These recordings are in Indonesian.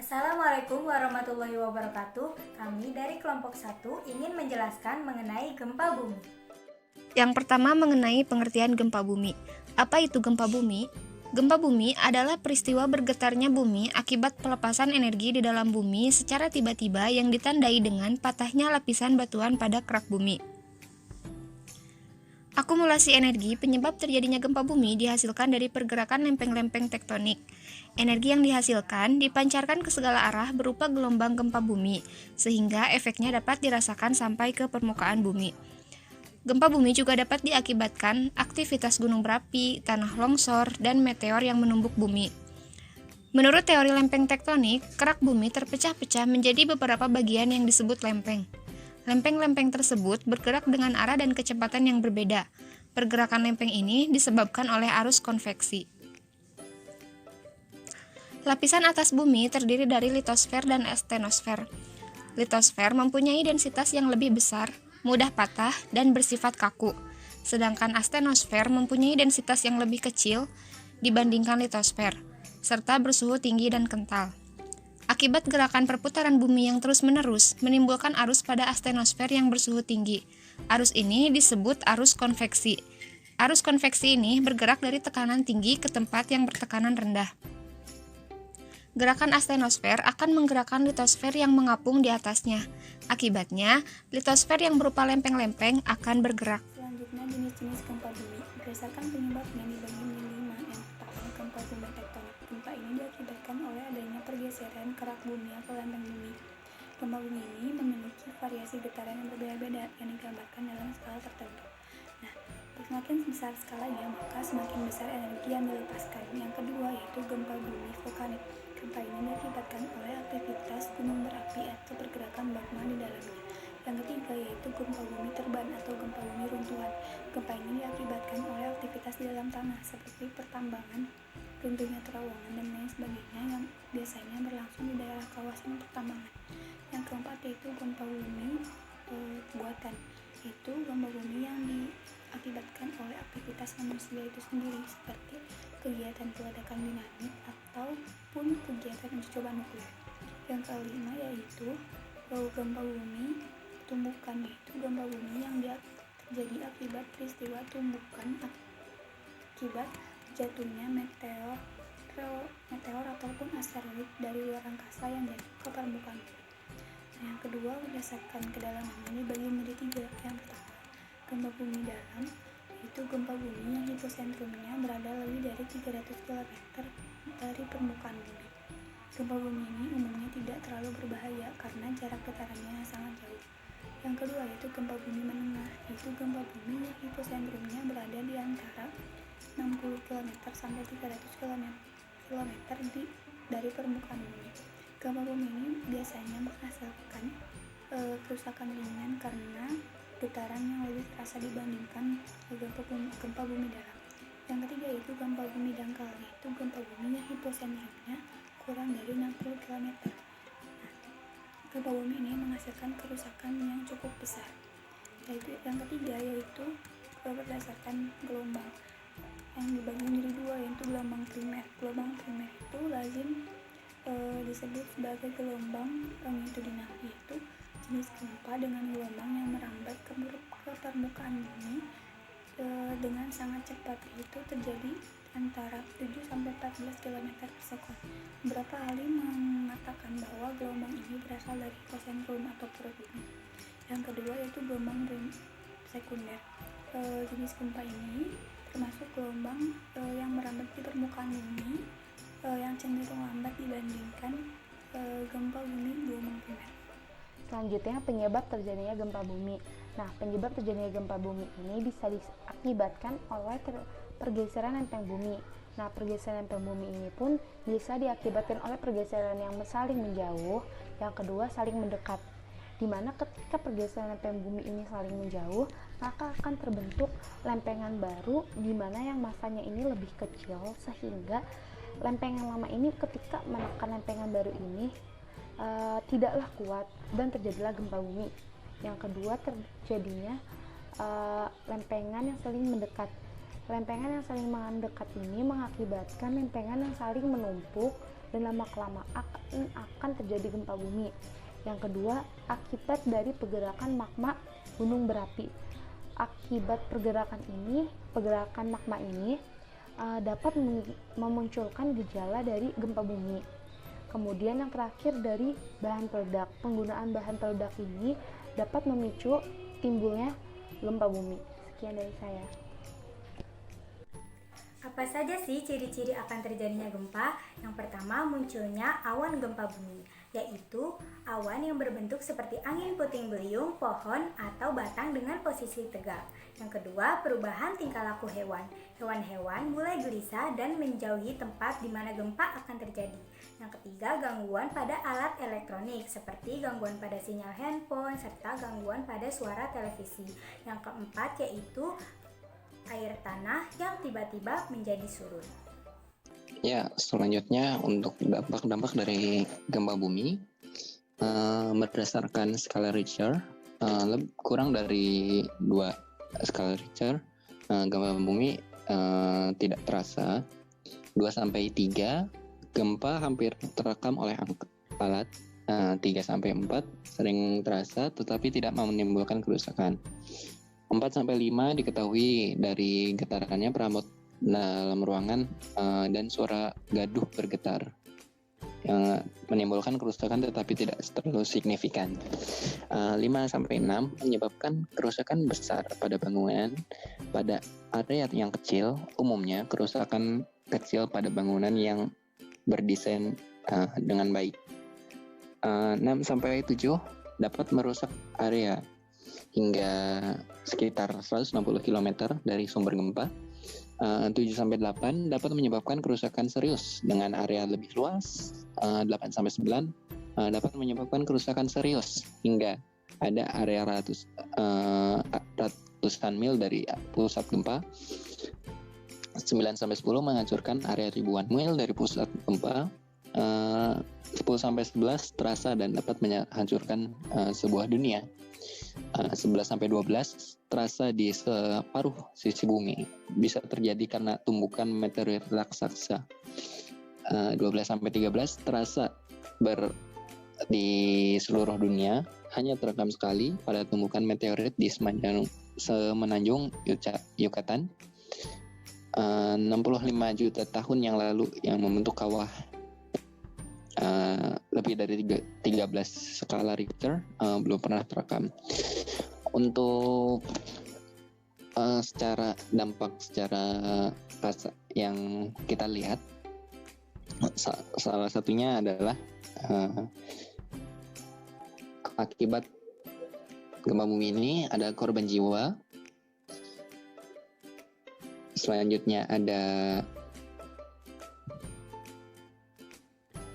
Assalamualaikum warahmatullahi wabarakatuh. Kami dari kelompok 1 ingin menjelaskan mengenai gempa bumi. Yang pertama mengenai pengertian gempa bumi. Apa itu gempa bumi? Gempa bumi adalah peristiwa bergetarnya bumi akibat pelepasan energi di dalam bumi secara tiba-tiba yang ditandai dengan patahnya lapisan batuan pada kerak bumi. Akumulasi energi penyebab terjadinya gempa bumi dihasilkan dari pergerakan lempeng-lempeng tektonik. Energi yang dihasilkan dipancarkan ke segala arah berupa gelombang gempa bumi, sehingga efeknya dapat dirasakan sampai ke permukaan bumi. Gempa bumi juga dapat diakibatkan aktivitas gunung berapi, tanah longsor, dan meteor yang menumbuk bumi. Menurut teori lempeng tektonik, kerak bumi terpecah-pecah menjadi beberapa bagian yang disebut lempeng. Lempeng-lempeng tersebut bergerak dengan arah dan kecepatan yang berbeda. Pergerakan lempeng ini disebabkan oleh arus konveksi. Lapisan atas bumi terdiri dari litosfer dan astenosfer. Litosfer mempunyai densitas yang lebih besar, mudah patah, dan bersifat kaku. Sedangkan astenosfer mempunyai densitas yang lebih kecil dibandingkan litosfer, serta bersuhu tinggi dan kental. Akibat gerakan perputaran bumi yang terus-menerus menimbulkan arus pada astenosfer yang bersuhu tinggi. Arus ini disebut arus konveksi. Arus konveksi ini bergerak dari tekanan tinggi ke tempat yang bertekanan rendah. Gerakan astenosfer akan menggerakkan litosfer yang mengapung di atasnya. Akibatnya, litosfer yang berupa lempeng-lempeng akan bergerak. Selanjutnya, jenis-jenis gempa bumi berdasarkan penyebabnya dibagi menjadi 5. Yang pertama, gempa bumi tektonik. Gempa ini diakibatkan oleh adanya pergeseran kerak bumi atau lempeng bumi. Gempa bumi ini memiliki variasi getaran yang berbeda-beda yang digambarkan dalam skala tertentu. Nah, semakin besar skalanya, maka semakin besar energi yang dilepaskan. Yang kedua yaitu gempa bumi vulkanik. Gempa ini diakibatkan oleh aktivitas gunung berapi atau pergerakan magma di dalamnya. Yang ketiga yaitu gempa bumi terban atau gempa bumi runtuhan. Gempa ini diakibatkan oleh aktivitas di dalam tanah seperti pertambangan, runtuhnya terowongan, dan lain sebagainya yang biasanya berlangsung di daerah kawasan pertambangan. Yang keempat yaitu gempa bumi buatan, yaitu gempa bumi yang diakibatkan oleh aktivitas manusia itu sendiri seperti kegiatan peledakan dinamit ataupun kegiatan uji coba nuklir. Yang kelima yaitu gempa bumi tumbukan, yaitu gempa bumi yang terjadi akibat peristiwa tumbukan akibat jatuhnya meteor ataupun asteroid dari luar angkasa yang jatuh ke permukaan. Nah, yang kedua berdasarkan kedalamannya dibagi menjadi 3. Yang pertama, gempa bumi dalam, yaitu gempa bumi yang hiposentrumnya berada lebih dari 300 km dari permukaan bumi. Gempa bumi ini umumnya tidak terlalu berbahaya karena jarak getarannya sangat jauh. Yang kedua yaitu gempa bumi menengah, yaitu gempa bumi yang hiposentrumnya berada di antara 60 km sampai 300 km dari permukaan bumi. Gempa bumi ini biasanya menghasilkan kerusakan ringan karena getaran yang lebih terasa dibandingkan gempa bumi dalam. Yang ketiga yaitu gempa bumi dangkal, yaitu gempa bumi yang hiposentrumnya kurang dari 60 km. Gempa bumi ini menghasilkan kerusakan yang cukup besar. Yaitu yang ketiga yaitu berdasarkan gelombang yang dibagi menjadi 2, yaitu gelombang primer. Gelombang primer itu lazim disebut sebagai gelombang longitudinal, yaitu jenis gempa dengan gelombang yang merambat ke permukaan bumi dengan sangat cepat, yaitu terjadi antara 7-14 km per sekon. Beberapa ahli mengatakan bahwa gelombang ini berasal dari hipocentrum atau perut bumi. Yang kedua yaitu gelombang sekunder. Jenis gempa ini termasuk gelombang yang merambat di permukaan bumi yang cenderung lambat dibandingkan gempa bumi gelombang primer. Selanjutnya, penyebab terjadinya gempa bumi. Nah, penyebab terjadinya gempa bumi ini bisa diakibatkan oleh pergeseran lempeng bumi. Nah, pergeseran lempeng bumi ini pun bisa diakibatkan oleh pergeseran yang saling menjauh, yang kedua saling mendekat. Di mana ketika pergeseran lempeng bumi ini saling menjauh, maka akan terbentuk lempengan baru di mana yang masanya ini lebih kecil, sehingga lempengan lama ini ketika menekan lempengan baru ini tidaklah kuat dan terjadilah gempa bumi. Yang kedua terjadinya lempengan yang saling mendekat. Lempengan yang saling mendekat ini mengakibatkan lempengan yang saling menumpuk dan lama-kelamaan akan terjadi gempa bumi. Yang kedua, akibat dari pergerakan magma gunung berapi. Akibat pergerakan magma ini dapat memunculkan gejala dari gempa bumi. Kemudian yang terakhir dari bahan peledak. Penggunaan bahan peledak ini dapat memicu timbulnya gempa bumi. Sekian dari saya. Apa saja sih ciri-ciri akan terjadinya gempa? Yang pertama, munculnya awan gempa bumi, yaitu awan yang berbentuk seperti angin puting beliung, pohon, atau batang dengan posisi tegak. Yang kedua, perubahan tingkah laku hewan. Hewan-hewan mulai gelisah dan menjauhi tempat di mana gempa akan terjadi. Yang ketiga, gangguan pada alat elektronik seperti gangguan pada sinyal handphone serta gangguan pada suara televisi. Yang keempat yaitu air tanah yang tiba-tiba menjadi surut. Ya, selanjutnya untuk dampak-dampak dari gempa bumi berdasarkan skala Richter, kurang dari 2 skala Richter, gempa bumi tidak terasa. 2-3 gempa hampir terekam oleh alat. 3-4 sering terasa tetapi tidak menimbulkan kerusakan. 4-5 diketahui dari getarannya perabot dalam ruangan dan suara gaduh bergetar yang menimbulkan kerusakan tetapi tidak terlalu signifikan. 5-6 menyebabkan kerusakan besar pada bangunan pada area yang kecil. Umumnya kerusakan kecil pada bangunan yang berdesain dengan baik. 6-7 dapat merusak area hingga sekitar 160 km dari sumber gempa. 7-8 dapat menyebabkan kerusakan serius dengan area lebih luas. 8-9 dapat menyebabkan kerusakan serius hingga ada area ratusan mil dari pusat gempa. 9-10 menghancurkan area ribuan mil dari pusat gempa. 10-11 terasa dan dapat menghancurkan sebuah dunia. 11-12 terasa di separuh sisi bumi. Bisa terjadi karena tumbukan meteorit raksasa. 12-13 terasa di seluruh dunia. Hanya terekam sekali pada tumbukan meteorit di semenanjung Yucatan. 65 juta tahun yang lalu yang membentuk kawah lebih dari 13 skala Richter belum pernah terekam. Untuk secara dampak secara yang kita lihat, salah satunya adalah akibat gempa bumi ini ada korban jiwa. Selanjutnya ada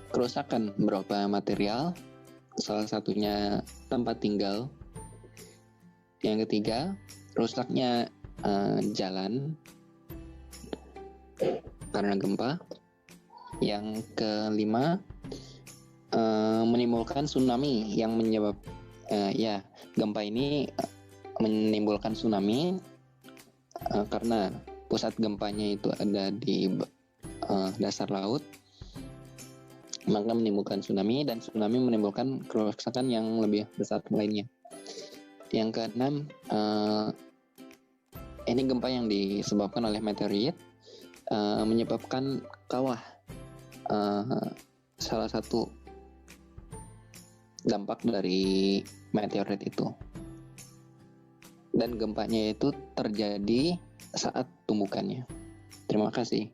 kerusakan berupa material, salah satunya tempat tinggal. Yang ketiga, rusaknya jalan karena gempa. Yang kelima, menimbulkan tsunami yang gempa ini menimbulkan tsunami karena pusat gempanya itu ada di dasar laut, maka menimbulkan tsunami, dan tsunami menimbulkan kerusakan yang lebih besar lainnya. Yang keenam, ini gempa yang disebabkan oleh meteorit, menyebabkan kawah. Salah satu dampak dari meteorit itu. Dan gempanya itu terjadi saat tumbukannya. Terima kasih.